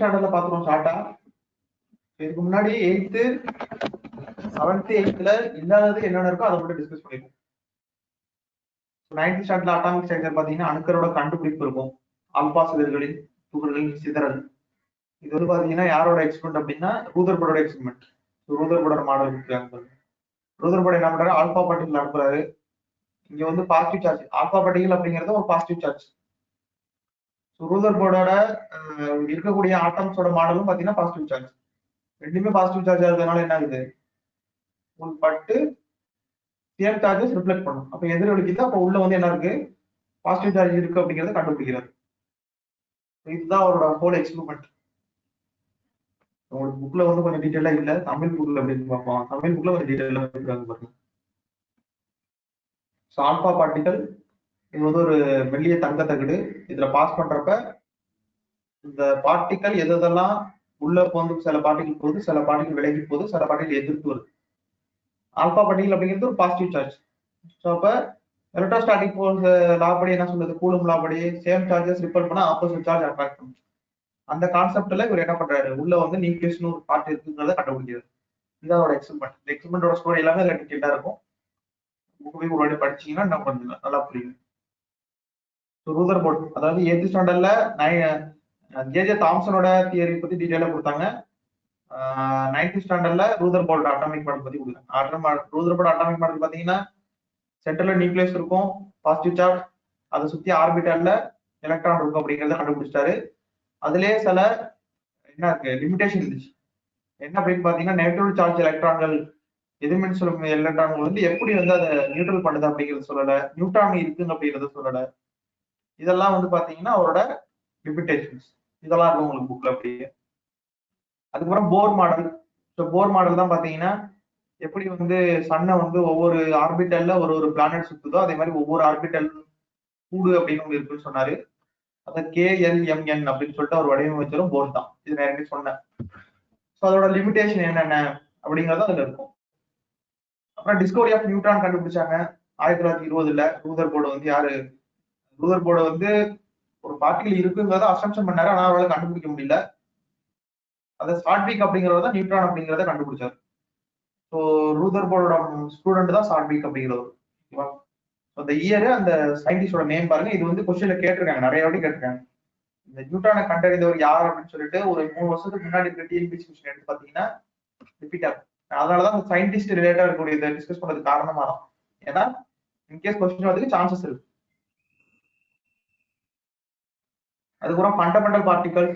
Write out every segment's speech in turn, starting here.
ஸ்டாண்டர்ட்ல பாத்துறோம் ஷார்ட்டா. இதுக்கு முன்னாடி 8th 7th 8th இல்லாதது என்னென்ன இருக்கோ அதை மட்டும் டிஸ்கஸ் பண்ணிருக்கோம். 9th ஸ்டாண்டர்ட்ல அட்டாமிக் ஸ்ட்ரக்சர் பாத்தீங்கன்னா அணுக்களோட கண்டுபிடிப்பு இருக்கும், ஆல்பா சிதறல்களின் துகள்களின் சிதறல். இது வந்து பாத்தீங்கன்னா யாரோட எக்ஸ்பெரிமெண்ட் அப்படின்னா ரூதர்பர்டோட எக்ஸ்பெரிமெண்ட். ரூதர்பர்டோட மாடல் கொடுத்துருக்காங்க. ரூதர்பர்ட் என்ன பண்றாரு, ஆல்பா பார்ட்டிகல் அனுப்புறாரு. இங்க வந்து பாசிட்டிவ் சார்ஜ், ஆல்பா பார்ட்டிகல் அப்படிங்கிறது ஒரு பாசிட்டிவ் சார்ஜ். ரூதர்பர்டோட இருக்கக்கூடிய ஆட்டம்ஸோட மாடலும் பாத்தீங்கன்னா பாசிட்டிவ் சார்ஜ். ரெண்டுமே பாசிட்டிவ் சார்ஜ் ஆகுறதுனால என்ன ஆகுது, உங்களுக்கு பட்டு சேம் சார்ஜஸ் ரிஃப்ளெக்ட் பண்ணும். அப்ப எதிரொலிக்குது. அப்ப உள்ள வந்து என்ன இருக்கு, பாசிட்டிவ் சார்ஜ் இருக்கு அப்படிங்கறத கண்டுபிடிக்கிறாரு. இதுதான் அவரோட ஹோல் எக்ஸ்பெரிமெண்ட். உங்களுக்கு புக்ல வந்து கொஞ்சம் டீடைலா இல்ல, தமிழ் புக்ல அப்படின்னு பார்ப்போம். தமிழ் புக்ல கொஞ்சம் டீடைலா இருக்காங்க பாருங்க. ஆல்பா பார்ட்டிகல் இது வந்து ஒரு மெல்லிய தங்க தகடு. இதுல பாஸ் பண்றப்ப இந்த பார்ட்டிகல் எதெல்லாம் உள்ள போந்து, சில பார்ட்டிகல் போகுது, சில பார்ட்டிகல் விலகி போகுது, சில பார்ட்டிகல் எதிர்த்து வருது. ஆல்பா பார்ட்டிகல் அப்படிங்கிறது ஒரு பாசிட்டிவ் சார்ஜ். ஸோ அப்ப எலக்ட்ரோஸ்டாட்டிக் ஃபோர்ஸ் லா படி என்ன சொல்றது, கூலும் லா படி சேம் சார்ஜஸ் ரிப்பல் பண்ணா ஆப்போசிட் சார்ஜ் அட்ராக்ட் பண்ணும். அந்த கான்செப்ட்ல இவர் என்ன பண்றாரு, உள்ள வந்து நியூக்ளியஸ்னு ஒரு பார்ட் இருக்குங்கிறத கண்டுபிடிக்கிறாரு. இதோட எக்ஸ்பெரிமெண்ட். இந்த எக்ஸ்பெரிமெண்டோட ஸ்டோரி எல்லாமே இதுல டீடைலா இருக்கும். புக் போய் ஒரு வாட்டி படிச்சீங்கன்னா என்ன பண்ணுங்க நல்லா புரியும். ரூதர்போர்ட் அதாவது 8th ஸ்டாண்டர்ட்ல ஜே தாம்சனோட தியரி பத்தி டீடைலா கொடுத்தாங்க. 9th ஸ்டாண்டர்ட்ல ரூதர்போர்ட் அட்டாமிக் மாடல் பத்தி கொடுத்தாங்க. ரூதர்போர்ட் அட்டாமிக் மாடல் பாத்தீங்கன்னா சென்டர்ல நியூக்ளியஸ் இருக்கும், பாசிட்டிவ் சார்ஜ். அதை சுத்தி ஆர்பிட்டல்ல எலக்ட்ரான் இருக்கும் அப்படிங்கறத கண்டுபிடிச்சிட்டாரு. அதுலயே சில என்ன இருக்கு, லிமிடேஷன் இருந்துச்சு. என்ன அப்படின்னு பாத்தீங்கன்னா நெகட்டிவ் சார்ஜ் எலக்ட்ரான்கள், எதிர்மின் சொல்லும் எலக்ட்ரான்கள் வந்து எப்படி வந்து அதை நியூட்ரல் பண்ணுது அப்படிங்கறது சொல்லல, நியூட்ரான் இருக்குன்னு அப்படிங்கறத சொல்லல. இதெல்லாம் வந்து பாத்தீங்கன்னா அவரோட லிமிடேஷன்ஸ். இதெல்லாம் இருக்கும் உங்களுக்கு புக்ல அப்படியே. அதுக்கப்புறம் போர் மாடல். போர் மாடல் தான் பாத்தீங்கன்னா எப்படி வந்து சன்னை வந்து ஒவ்வொரு ஆர்பிட்டல்ல ஒரு ஒரு பிளானட் சுத்துதோ அதே மாதிரி ஒவ்வொரு ஆர்பிட்டல் கூடு அப்படின்னு இருக்குன்னு சொன்னாரு. அதை KLMN அப்படின்னு சொல்லிட்டு அவர் வடிவமைச்சரும் போர் தான். இது நான் என்ன சொன்னேன். ஸோ அதோட லிமிடேஷன் என்னென்ன அப்படிங்கறது அதுல இருக்கும். அப்புறம் டிஸ்கவரி ஆஃப் நியூட்ரான் கண்டுபிடிச்சாங்க 1920. ரூதர்போர்டு வந்து யாரு, ரூதர்போர்டு வந்து ஒரு பார்ட்டிகல் இருக்குங்கிறத அசம்ஷன் பண்ணாரு. ஆனா அவரால் கண்டுபிடிக்க முடியல. அதை சாட்விக் அப்படிங்கிறத நியூட்ரான் அப்படிங்கிறத கண்டுபிடிச்சாரு. ஸோ ரூதர்போர்டோட ஸ்டூடெண்ட் தான் சாட்விக் அப்படிங்கிறவர். ஓகேவா. அந்த இயர் அந்த சயின்டிஸ்டோட நேம் பாருங்க. இது வந்து கொஸ்டின்ல கேட்டிருக்காங்க, நிறைய வாட்டி கேட்டிருக்காங்க. இந்த நியூட்ரானை கண்டறிந்தவர் யார் அப்படின்னு சொல்லிட்டு ஒரு 3 வருஷத்துக்கு முன்னாடி டிஎன்பிஎஸ்சி கொஸ்டின் எடுத்து பாத்தீங்கன்னா ரிப்பீட் ஆகும். அதனாலதான் அந்த சயின்டிஸ்ட் ரிலேட்டா இருக்கக்கூடிய இதை டிஸ்கஸ் பண்றது காரணமா தான். ஏன்னா இன்கேஸ் கொஸ்டின் வரதுக்கு சான்சஸ் இருக்கு. அதுக்கப்புறம் fundamental particle,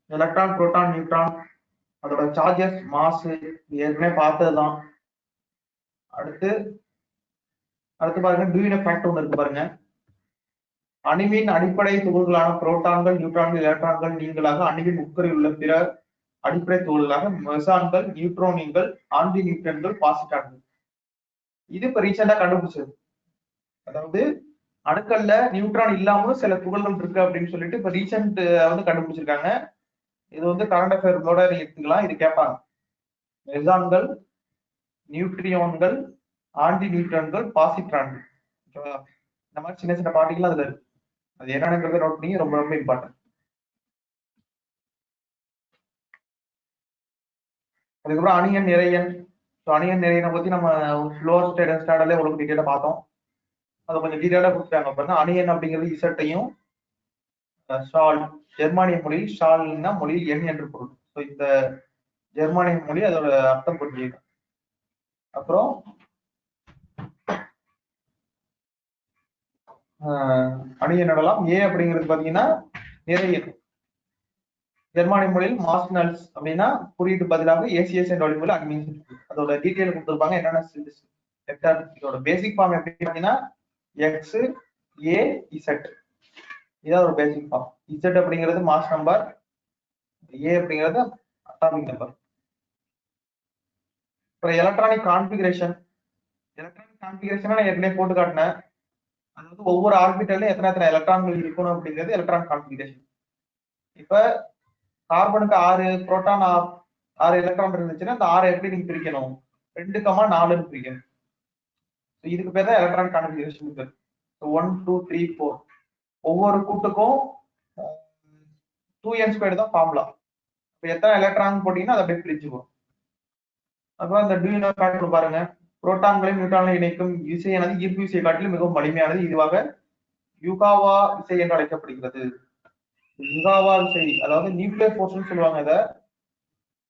electron, proton, neutron, அதோட சார்ஜஸ், மாஸ் ஏற்கனவே பார்த்ததுதான். அடுத்து பாருங்க டூயின் ஃபேக்ட் ஒன்று இருக்கு பாருங்க. அணுவின் அடிப்படை துகள்களான புரோட்டான்கள், நியூட்ரான்கள், எலக்ட்ரான்கள் நீங்களாக அணுவின் உட்கரில் உள்ள பிற அடிப்படை துகள்களாக மெசான்கள், நியூட்ரோனின்கள், ஆன்டி நியூட்ரன்கள், பாசிட்டான்கள். இது இப்ப ரீசெண்டா கண்டுபிடிச்சது. அதாவது அணுக்கள்ல நியூட்ரான் இல்லாமலும் சில துகள்கள் இருக்கு அப்படின்னு சொல்லிட்டு இப்ப ரீசெண்ட் வந்து கண்டுபிடிச்சிருக்காங்க. இது வந்து கரண்ட் அஃபேர்ஸோட எடுத்துக்கலாம். இது கேட்பாங்க. மெசான்கள், நியூட்ரியோன்கள், ஆன்டி நியூட்ரான்கள், பாசிட்ரான்கள். இந்த மாதிரி சின்ன சின்ன பார்ட்டிகள் அதுல இருக்கு. அது என்னங்கிறத நோட் பண்ணி ரொம்ப ரொம்ப இம்பார்ட்டன்ட். அதுக்கப்புறம் அணியன் நிறையன். அணியன் நிறையனை பத்தி நம்ம லோவர் ஸ்டாண்டர்ட்ல உங்களுக்கு டீட்டெயிலா பார்த்தோம். அதை கொஞ்சம் டீட்டெயிலா கொடுத்துட்டாங்க. அப்படின்னா அணியன் அப்படிங்கிறது இசட்டையும், ஷால் ஜெர்மானிய மொழியில் ஷால்னா மொழியில் எண் என்று பொருள். ஸோ இந்த ஜெர்மானிய மொழி அதோட அர்த்தம் புரிஞ்சுக்கணும். அப்புறம் அணியன் நடலாம். ஏ அப்படிங்கிறது பாத்தீங்கன்னா நிறையன். ஜெர்மானிய மொழியில் மாஸ்னல்ஸ் அப்படின்னா குறியீட்டு பதிலாக ஏசிஎஸ் என்ற வழிமுறை அட்மின். அதோட டீட்டெயில் கொடுத்துருப்பாங்க. என்னென்ன இதோட பேசிக் ஃபார்ம் எப்படி பாத்தீங்கன்னா எக்ஸ் ஏ இசட். இதான் ஒரு பேசிக் ஃபார்ம். இசட் அப்படிங்கிறது மாஸ் நம்பர், ஏ அப்படிங்கிறது அட்டாமிக் நம்பர். அப்புறம் எலக்ட்ரானிக் கான்பிகரேஷன். எலக்ட்ரானிக் கான்பிகரேஷன் நான் ஏற்கனவே போட்டு காட்டினேன். அதாவது ஒவ்வொரு ஆர்பிட்டல்லையும் எத்தனை எலக்ட்ரான்கள் இருக்கணும் அப்படிங்கிறது எலக்ட்ரான் கான்பிகரேஷன். இப்ப கார்பனுக்கு 6 புரோட்டான் 6 எலக்ட்ரான் இருந்துச்சுன்னா அந்த 6 எப்படி நீங்க பிரிக்கணும், 2,4 பிரிக்கணும். இதுக்கு பேர் தான் எலக்ட்ரான் கான்பிகரேஷன். 1 2 3 4 ஒவ்வொரு கூட்டுக்கும் 2n² தான் ஃபார்முலா. இப்போ எத்தனை எலக்ட்ரான் போட்டீங்கன்னா அது அப்படியே பிரிச்சுக்கும். அப்புறம் அந்த டியூனோ ஃபேக்டர் பாருங்க, புரோட்டான்களையும் நியூட்ரான்களை இணைக்கும் விசையானது ஈர்ப்பு விசையை காட்டிலும் மிகவும் வலிமையானது. இதுவாக யுகாவா விசை என்று அழைக்கப்படுகிறது. யுகாவா விசை அதாவது நியூக்ளியர் ஃபோர்ஸ்னு சொல்லுவாங்க இதை.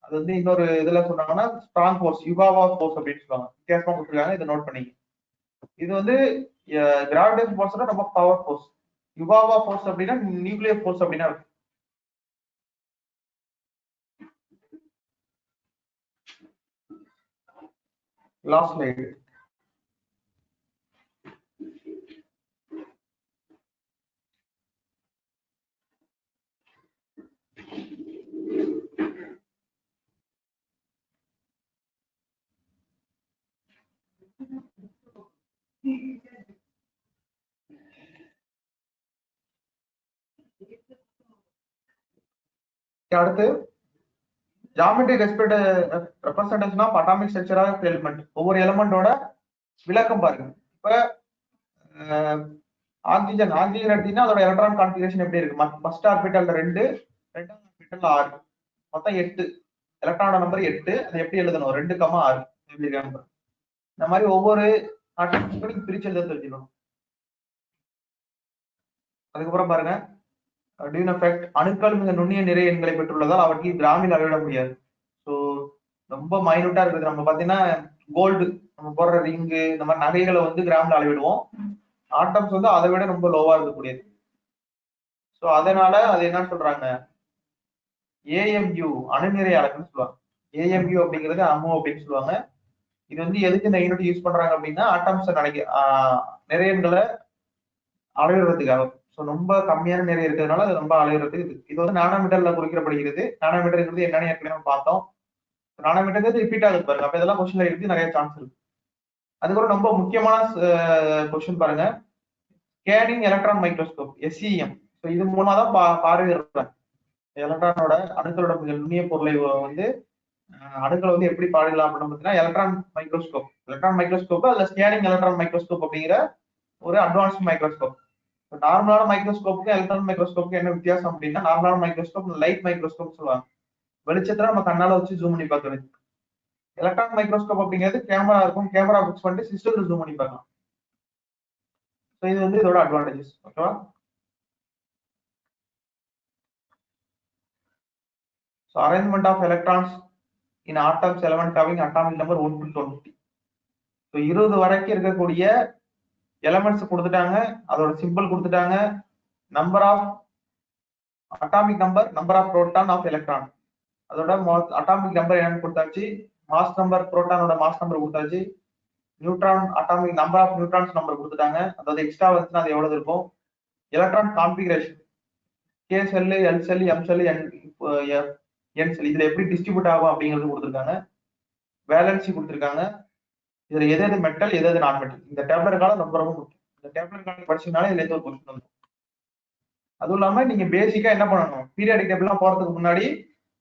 அது வந்து இன்னொரு இதுல சொன்னாங்கன்னா ஸ்ட்ராங் ஃபோர்ஸ், யுகாவா ஃபோர்ஸ் அப்படின்னு சொல்லுவாங்க. வித்தியாசமா கொடுத்துருக்காங்க, இதை நோட் பண்ணிங்க. இது வந்து கிராவிடேஷன் ஃபோர்ஸ்னா ரொம்ப பவர் ஃபோர்ஸ். யுகாவா ஃபோர்ஸ் அப்படின்னா நியூக்ளியர் ஃபோர்ஸ் அப்படின்னா இருக்கு. Last slide. அடுத்து geometry representation of atomic structure of element. ஒவ்வொரு எலிமெண்டோட விளக்கம் பாருங்க. இப்ப ஆக்சிஜன் எடுத்தீங்கன்னா அதோட எலக்ட்ரான் கான்ஃபிகரேஷன் எப்படி இருக்கு? ஃபர்ஸ்ட் ஆர்பிட்டல்ல 2, ரெண்டாவது ஆர்பிட்டல்ல 6, மொத்தம் 8. எலக்ட்ரானோட நம்பர் 8. அது எப்படி எழுதணும்? 2,6 எழுதிருக்காங்க. இந்த மாதிரி ஒவ்வொரு ஆட்டோமிக்கும் பிரிச்சு எழுத தெரிஞ்சுக்கணும். அதுக்கப்புறம் பாருங்க, டியூன் எஃபெக்ட். அணுக்கள் மிக நுண்ணிய நிறை எண்களை பெற்றுள்ளதால் அவற்றில் கிராமில் அளவிட முடியாது. ஸோ ரொம்ப மைனூட்டா இருக்குது. நம்ம பாத்தீங்கன்னா கோல்டு, நம்ம போடுற ரிங்கு, இந்த மாதிரி நகைகளை வந்து கிராம்ல அளவிடுவோம். ஆட்டம்ஸ் வந்து அதை விட ரொம்ப லோவா இருக்கக்கூடியது. ஸோ அதனால அது என்ன சொல்றாங்க, ஏஎம்யூ அணுநிறை அலகுன்னு சொல்லுவாங்க. ஏஎம்யூ அப்படிங்கிறது அமு அப்படின்னு சொல்லுவாங்க. இது வந்து எதுக்கு இந்த யூனிட் யூஸ் பண்றாங்க அப்படின்னா ஆட்டம்ஸ் நிறையன்களை அளவிடுறதுக்காக. ஸோ ரொம்ப கம்மியான நிறைய இருக்கிறதுனால அது ரொம்ப அளவிடுறதுக்கு இது வந்து நானோமீட்டர்ல குறிக்கப்படுகிறது. நானோமீட்டர்ங்கிறது என்னன்னு ஏற்கனவே பார்த்தோம். நானோமீட்டர் ரிப்பீட் ஆகுது பாருங்க. அப்ப இதெல்லாம் கொஸ்டின்ல இருக்கு, நிறைய சான்ஸ் இருக்கு. அதுக்கப்புறம் ரொம்ப முக்கியமான கொஸ்டின் பாருங்க, scanning electron microscope, SEM. So இது மூலமா தான் பார்வையிடுறாங்க எலக்ட்ரானோட அணுக்களோட மிக நுண்ணிய பொருளை வந்து அணுக்களை வந்து எப்படி பாடலாம் அப்படின்னு பார்த்தீங்கன்னா எலக்ட்ரான் மைக்ரோஸ்கோப் அதுல ஸ்கேனிங் எலக்ட்ரான் மைக்ரோஸ்கோப் அப்படிங்கிற ஒரு அட்வான்ஸ்ட் மைக்ரோஸ்கோப். நார்மலான மைக்ரோஸ்கோப்புக்கு எலக்ட்ரான் மைக்ரோஸ்கோப்புக்கு என்ன வித்தியாசம் அப்படின்னா, நார்மலான மைக்ரோஸ்கோப் லைட் மைக்ரோஸ்கோப் சொல்லுவாங்க. வெளிச்சத்துல நம்ம கண்ணால வச்சு ஜூம் பண்ணி பார்க்கறது. எலக்ட்ரான் மைக்ரோஸ்கோப் அப்படிங்கிறது கேமரா இருக்கும், கேமரா பிக்ஸ் பண்ணிட்டு சிஸ்டத்துல ஜூம் பண்ணி பார்க்கலாம். ஸோ இது வந்து இதோட அட்வான்டேஜஸ். ஓகேவா? So arrangement of electrons in atoms element having atomic number 1 to 20. So 20 வரைக்கும் இருக்கக்கூடிய எலமெண்ட்ஸ் கொடுத்துட்டாங்க, அதோட சிம்பிள் கொடுத்துட்டாங்க, number of atomic number of proton of electron, அதோட அட்டாமிக் நம்பர் என்னன்னு கொடுத்தாச்சு, மாஸ் நம்பர், புரோட்டானோட மாஸ் நம்பர் கொடுத்தாச்சு, neutron atomic number of neutrons number கொடுத்துட்டாங்க, அதாவது எக்ஸ்ட்ரா வந்துச்சுன்னா அது எவ்வளவு இருக்கும், electron configuration, K shell, L shell, M shell, N shell இதுல எப்படி டிஸ்ட்ரிபியூட் ஆகும் அப்படிங்கிறது கொடுத்துருக்காங்க, வேலன்சி கொடுத்துருக்காங்க, இதுல எது மெட்டல் எது நான் மெட்டல். இந்த டேப்லெட் காலம் ரொம்ப ரொம்ப முக்கியம். இந்த டேப்லெட் காலம் படிச்சதுனால இதுல இருந்து ஒரு கொஸ்டின் வந்து. அதுவும் இல்லாம நீங்க பேசிக்கா என்ன பண்ணணும், பீரியாடிக் டேபிள்லாம் போறதுக்கு முன்னாடி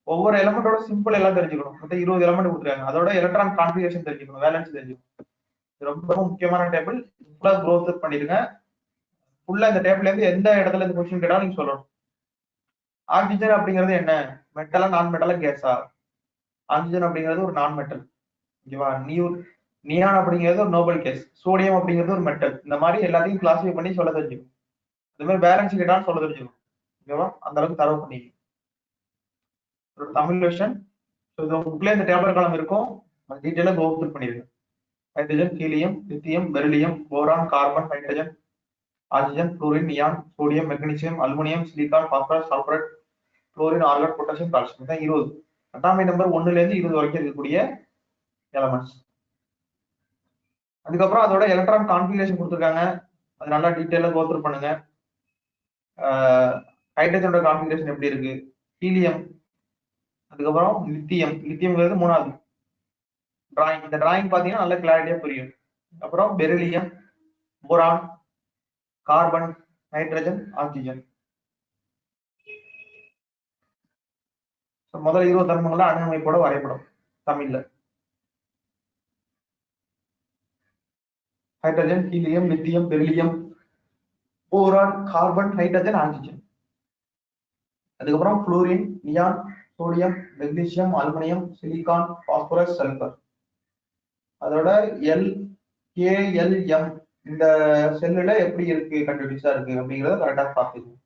ஒவ்வொரு எலமெண்டோட சிம்பிள் எல்லாம் தெரிஞ்சுக்கணும். மொத்தம் 20 எலமெண்ட் கொடுத்துருக்காங்க, அதோட எலக்ட்ரான் கான்ஃபிகரேஷன் தெரிஞ்சுக்கணும், வேலன்சி தெரிஞ்சுக்கணும். ரொம்ப ரொம்ப முக்கியமான டேபிள். ஃபுல்லா க்ரோத் பண்ணிருங்க. ஃபுல்லா இந்த டேபிள்ல இருந்து எந்த இடத்துல இந்த கொஸ்டின் கேட்டாலும் நீங்க சொல்லணும். ஆக்சிஜன் அப்படிங்கிறது என்ன, மெட்டலா நான் மெட்டலா கேஸா? ஆக்சிஜன் அப்படிங்கிறது ஒரு நான் மெட்டல். ஓகேவா? நியான் அப்படிங்கிறது ஒரு நோபல் கேஸ், சோடியம் அப்படிங்கிறது ஒரு மெட்டல். இந்த மாதிரி எல்லாத்தையும் கிளாசிஃபை பண்ணி சொல்ல தெரிஞ்சுக்கணும். இந்த மாதிரி பேலன்ஸ் கேட்டாலும் சொல்ல தெரிஞ்சுக்கணும். ஓகேவா? அந்த அளவுக்கு தரவு பண்ணி தமிழ் வெர்ஷன். உங்களுக்குள்ளே இந்த டேப்லெட் காலம் இருக்கும், டீட்டெயிலாக கோத்ரூ பண்ணிருங்க. Hydrogen, helium, lithium, beryllium, boron, carbon, hydrogen, oxygen, fluorine, neon, sodium, magnesium, aluminium, silicon, phosphorus, sulphur, chlorine, argon, potassium, calcium. தான் 20 அட்டாமிக் நம்பர் 1ல இருந்து 20 வரைக்கும் இருக்கக்கூடிய எலமெண்ட்ஸ். அதுக்கப்புறம் அதோட எலக்ட்ரான் கான்ஃபிகரேஷன் கொடுத்துருக்காங்க, அது நல்லா டீட்டெயிலாக கோத்ரூ பண்ணுங்க. ஹைட்ரஜனோட கான்ஃபிகரேஷன் எப்படி இருக்கு, ஹீலியம், அதுக்கப்புறம் லித்தியம்ங்கிறது 3வது டிராயிங். இந்த டிராயிங் பாத்தீங்கன்னா நல்ல கிளாரிட்டியா புரியும். அப்புறம் beryllium, boron, carbon, nitrogen, oxygen. முதல் 20 தர்மங்கள்ல அணு அமைப்போட வரைபடம் தமிழ்ல. Hydrogen, helium, lithium, beryllium, boron, carbon, hydrogen, oxygen. அதுக்கப்புறம் fluorine, neon, sodium, magnesium, aluminium, silicon, phosphorus, sulphur. அதோட LKLM இந்த செல்லுல எப்படி இருக்கு கண்டுபிடிச்சா இருக்கு அப்படிங்கறத கரெக்டா பார்த்துக்கணும்.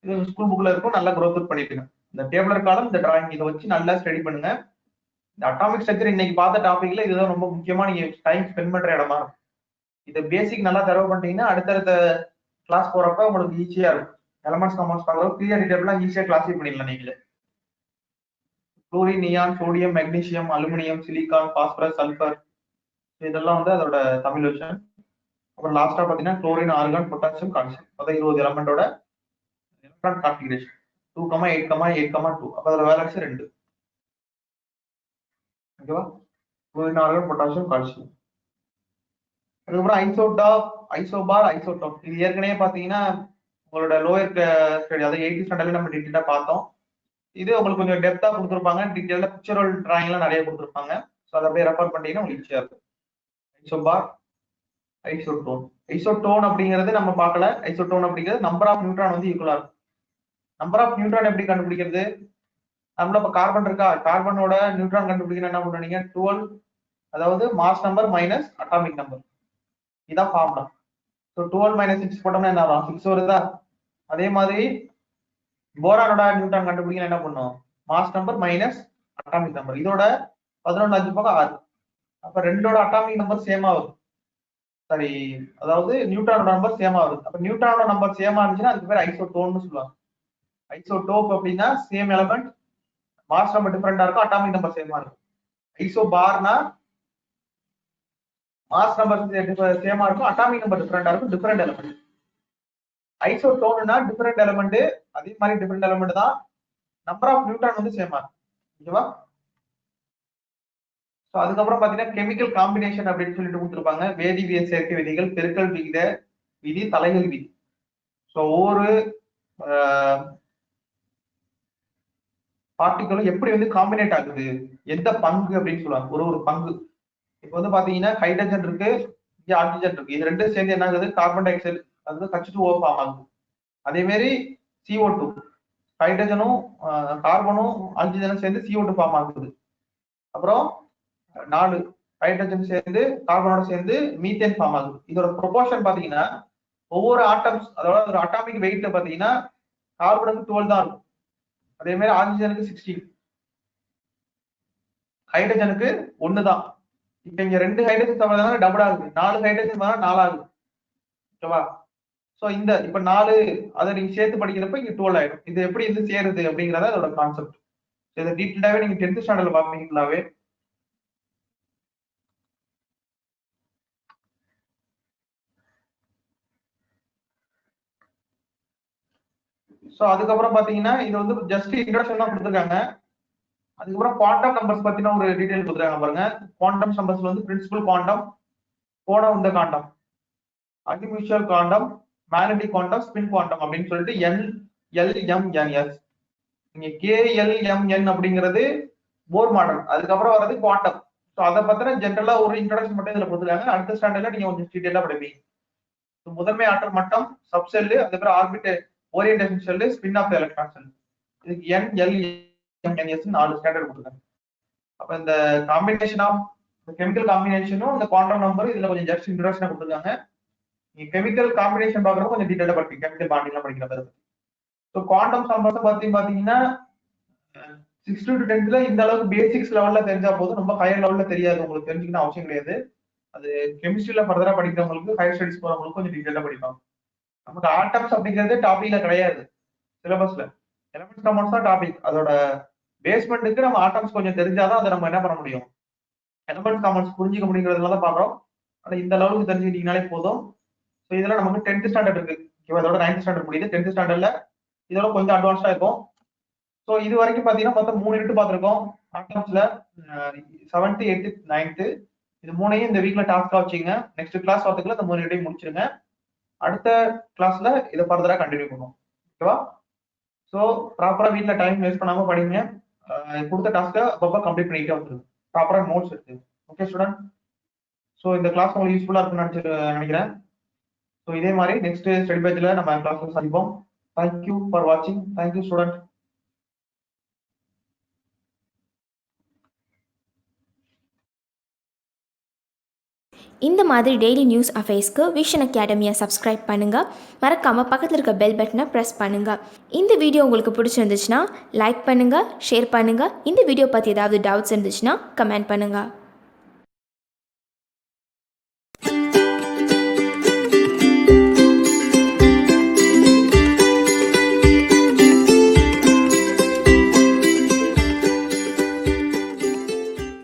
இது ஸ்கூல் புக்ல இருக்கும், நல்லா க்ரோத் அவுட் பண்ணிட்டுங்க. இந்த டேபிளர் காலம், இந்த டிராயிங் இதை வச்சு நல்லா ஸ்டடி பண்ணுங்க. இந்த அட்டாமிக் ஸ்ட்ரக்சர் இன்னைக்கு பார்த்த டாபிக்ல இதுதான் ரொம்ப முக்கியமா நீங்க டைம் ஸ்பெண்ட் பண்ற இடமா இருக்கும். இதை பேசிக் நல்லா தரவு பண்ணிட்டீங்கன்னா அடுத்தடுத்த கிளாஸ் போறப்ப உங்களுக்கு ஈஸியா இருக்கும். எலமெண்ட்ஸ் காம்பவுண்ட்ஸ் பார்க்கறோம், பீரியாடிக் டேபிள்லாம் ஈஸியா கிளாஸிஃபை பண்ணிடலாம் நீங்களே. Chlorine, neon, sodium, magnesium, aluminium, silicon, phosphorus, sulphur, இதெல்லாம் வந்து அதோட தமிழ் விஷயம். அப்புறம் லாஸ்டா பாத்தீங்கன்னா குளோரின், ஆர்கான், பொட்டாசியம், கால்சியம், அதான் 20 எலமெண்டோட எலக்ட்ரான் கான்ஃபிகரேஷன் 2,8,8,2. அப்ப அதோட வேலன்ஸ் 2. ஓகேவா? Chlorine, argon, potassium, calcium. அதுக்கப்புறம் ஐசோடாப், ஐசோபார், ஐசோடோப். இது ஏற்கனவே பாத்தீங்கன்னா உங்களோட லோயர் ஸ்டடி, அதாவது 8th ஸ்டாண்டர்ட்ல நம்ம டீட்டெயிலா பார்த்தோம். இது உங்களுக்கு கொஞ்சம் டெப்தா கொடுத்துருப்பாங்க, டீட்டெயிலா பிக்சரல் டிராயிங் எல்லாம் நிறைய கொடுத்துருப்பாங்க. ஸோ அதை அப்படியே ரெஃபர் பண்ணிட்டீங்கன்னா உங்களுக்கு ஈஸியா இருக்கும். Isobar, isotone. ஐசோடோன் அப்படிங்கிறது நம்ம பார்க்கல. ஐசோடோன் அப்படிங்கிறது நம்பர் ஆஃப் நியூட்ரான் வந்து ஈக்குவலா இருக்கும். நம்பர் ஆஃப் நியூட்ரான் எப்படி கண்டுபிடிக்கிறது? நம்மள இப்ப கார்பன் இருக்கா, கார்பனோட நியூட்ரான் கண்டுபிடிக்கணும் என்ன பண்ணுவீங்க? 12, அதாவது mass number minus atomic number. இதான் ஃபார்முலா. ஸோ 12 மைனஸ் 6 போட்டோம்னா என்ன வரும்? 6 வருதா? அதே மாதிரி போரானோட நியூட்ரான் கண்டுபிடிக்கணும் என்ன பண்ணும்? Mass number minus atomic number. இதோட 11 5 போக 6. அப்ப ரெண்டோட அட்டாமிக் நம்பர் சேமா வரும். சரி, அதாவது நியூட்ரானோட நம்பர் சேமா வருது. அப்ப நியூட்ரானோட நம்பர் சேமா இருந்துச்சுன்னா அதுக்கு பேர் ஐசோடோன்னு சொல்லுவாங்க. ஐசோடோப் அப்படின்னா சேம் எலமெண்ட், மாஸ் நம்பர் டிஃபரெண்டா இருக்கும், அட்டாமிக் நம்பர் சேமா இருக்கும். ஐசோபார்னா மாஸ் நம்பர் சேமா இருக்கும், அட்டாமிக் நம்பர் டிஃபரெண்டா இருக்கும், டிஃபரெண்ட் எலமெண்ட். ஐசோடோன்னா டிஃபரெண்ட் எலமெண்ட், அதே மாதிரி டிஃபரெண்ட் எலமெண்ட் தான், நம்பர் ஆஃப் நியூட்ரான் வந்து சேமா இருக்கும். ஓகேவா? ஸோ அதுக்கப்புறம் பாத்தீங்கன்னா கெமிக்கல் காம்பினேஷன் அப்படின்னு சொல்லிட்டு கொடுத்துருப்பாங்க. வேதிவியல் சேர்க்கை விதிகள், பெருக்கல் விகித விதி, தலைகள் விதி. ஸோ ஒவ்வொரு பார்ட்டிகளும் எப்படி வந்து காம்பினேட் ஆகுது, எந்த பங்கு அப்படின்னு சொல்லுவாங்க, ஒரு பங்கு. இப்போ வந்து பாத்தீங்கன்னா ஹைட்ரஜன் இருக்கு, இங்க ஆக்சிஜன் இருக்கு, இது ரெண்டும் சேர்ந்து என்ன ஆகுது? கார்பன் டை ஆக்சைடு, அது H2O ஃபார்ம் ஆகுது. அதே மாதிரி CO2, ஹைட்ரஜனும் கார்பனும் ஆக்சிஜனும் சேர்ந்து CO2 ஃபார்ம் ஆகுது. அப்புறம் 4 ஹைட்ரஜன் சேர்ந்து கார்பனோட சேர்ந்து மீத்தேன் ஃபார்ம் ஆகுது. இதோட ப்ரொபோர்ஷன் பாத்தீங்கன்னா ஒவ்வொரு ஆட்டம்ஸ், அதாவது ஒரு அட்டாமிக் வெயிட் பாத்தீங்கன்னா கார்பனுக்கு 12 தான் இருக்கும், அதே மாதிரி ஆக்சிஜனுக்கு 16, ஹைட்ரஜனுக்கு 1 தான். இப்ப இங்க 2 ஹைட்ரஜன் சமதான டபுள் ஆகுது, 4 ஹைட்ரஜன் 4 ஆகுது. ஓகேவா? சோ இந்த இப்ப 4 அதை நீங்க சேர்த்து படிக்கிறப்ப இங்க 12 ஆயிடும். இது எப்படி இது சேருது அப்படிங்கறத அதோட கான்செப்ட். இதை டீட்டெயிலாவே நீங்க 10th ஸ்டாண்டர்ட்ல பாப்பீங்களாவே. சோ அதுக்கப்புறம் பாத்தீங்கன்னா இது வந்து ஜஸ்ட் இன்ட்ரோடக்ஷன் தான் கொடுத்துருக்காங்க. அதுக்கப்புறம் குவாண்டம் நம்பர்ஸ் பத்தின ஒரு டீடைல் கொடுத்துருக்காங்க பாருங்க. குவாண்டம் நம்பர்ஸ்ல வந்து பிரின்சிபல் குவாண்டம், கோண உந்த quantum, artificial quantum, magnetic quantum, spin quantum அப்படின்னு சொல்லிட்டு NLMNS. நீங்க KLMN அப்படிங்கிறது போர் மாடல், அதுக்கப்புறம் வர்றது குவாண்டம். ஸோ அதை பத்தின ஜென்ரலா ஒரு இன்ட்ரோடக்ஷன் மட்டும் இதுல கொடுத்துருக்காங்க. அடுத்த ஸ்டாண்டர்ட்ல நீங்க கொஞ்சம் டீடைலா படிப்பீங்க. முதன்மை ஆற்றல் மட்டம், சப் செல்லு, அதுக்கப்புறம் orbit orientation shell, spin of electron shell. இதுக்கு NLMNS 4 ஸ்டாண்டர்ட் கொடுத்துருக்காங்க. அப்ப இந்த காம்பினேஷன் ஆஃப் கெமிக்கல் காம்பினேஷனும் இந்த குவாண்டம் நம்பர் இதுல கொஞ்சம் ஜஸ்ட் இன்ட்ரோடக்ஷன் கொடுத்துருக்காங்க. நீங்க கெமிக்கல் காம்பினேஷன் பாக்குறப்ப கொஞ்சம் டீடைலா படிப்பீங்க, கெமிக்கல் பாண்டிங்லாம் படிக்கிற மாதிரி. ஸோ குவாண்டம் நம்பர்ஸ் பாத்தீங்கன்னா 6th to 10th இந்த அளவுக்கு பேசிக்ஸ் லெவல்ல தெரிஞ்சா போதும், ரொம்ப ஹையர் லெவல்ல தெரியாது, உங்களுக்கு தெரிஞ்சுக்கணும் அவசியம் கிடையாது. அது கெமிஸ்ட்ரியில ஃபர்தரா படிக்கிறவங்களுக்கு, ஹையர் ஸ்டடிஸ் போறவங்களுக்கு கொஞ்சம் டீடைலா படிப்பாங்க. நமக்கு ஆட்டம்ஸ் அப்படிங்கிறது டாபிக்ல கிடையாது சிலபஸ்ல, எலமெண்ட்ஸ் காம்பவுண்ட்ஸ் தான் டாபிக். அதோட பேஸ்மெண்ட்டுக்கு நம்ம ஆட்டம்ஸ் கொஞ்சம் தெரிஞ்சாதான் அதை நம்ம என்ன பண்ண முடியும், எலமெண்ட்ஸ் காம்பவுண்ட்ஸ் புரிஞ்சுக்க முடியுங்கிறதுனால தான் பாக்குறோம். ஆனா இந்த லெவலுக்கு தெரிஞ்சுக்கிட்டீங்கனாலே போதும். ஸோ இதெல்லாம் நமக்கு 10th ஸ்டாண்டர்ட் இருக்கு, இதோட 9th ஸ்டாண்டர்ட் முடியுது. 10th ஸ்டாண்டர்ட்ல இதோட கொஞ்சம் அட்வான்ஸ்டா இருக்கும். ஸோ இது வரைக்கும் பாத்தீங்கன்னா மொத்தம் 3 யூனிட் பார்த்திருக்கோம் ஆட்டம்ஸ்ல, 7th 8th 9th. இது 3ஐயும் இந்த வீக்ல டாஸ்கா வச்சுங்க. நெக்ஸ்ட் கிளாஸ் வரதுக்குள்ள இந்த 3 யூனிட்டையும் முடிச்சிருங்க. அடுத்த கிளாஸ்ல இதை ஃபர்தரா கண்டினியூ பண்ணுவோம். ஓகேவா? ஸோ ப்ராப்பரா வீட்ல டைம் வேஸ்ட் பண்ணாம படிங்க. கொடுத்த டாஸ்க்கை அப்பப்போ கம்ப்ளீட் பண்ணிட்டே வந்துருங்க. ப்ராப்பரா நோட்ஸ் எடுத்து. Okay student? ஸோ இந்த கிளாஸ் உங்களுக்கு யூஸ்ஃபுல்லா இருக்குன்னு நினைக்கிறேன். ஸோ இதே மாதிரி நெக்ஸ்ட் ஸ்டடி பேட்ச்ல நம்ம கிளாஸ்ல சந்திப்போம். தேங்க்யூ ஃபார் வாட்சிங். Thank you student. இந்த மாதிரி டெய்லி நியூஸ் அஃபேர்ஸ்க்கு விஷன் அகாடமியை சப்ஸ்கிரைப் பண்ணுங்கள். மறக்காமல் பக்கத்தில் இருக்க பெல் பட்டனை ப்ரெஸ் பண்ணுங்கள். இந்த வீடியோ உங்களுக்கு பிடிச்சிருந்துச்சுன்னா லைக் பண்ணுங்கள், ஷேர் பண்ணுங்கள். இந்த வீடியோ பற்றி ஏதாவது டவுட்ஸ் இருந்துச்சுன்னா கமெண்ட் பண்ணுங்கள்.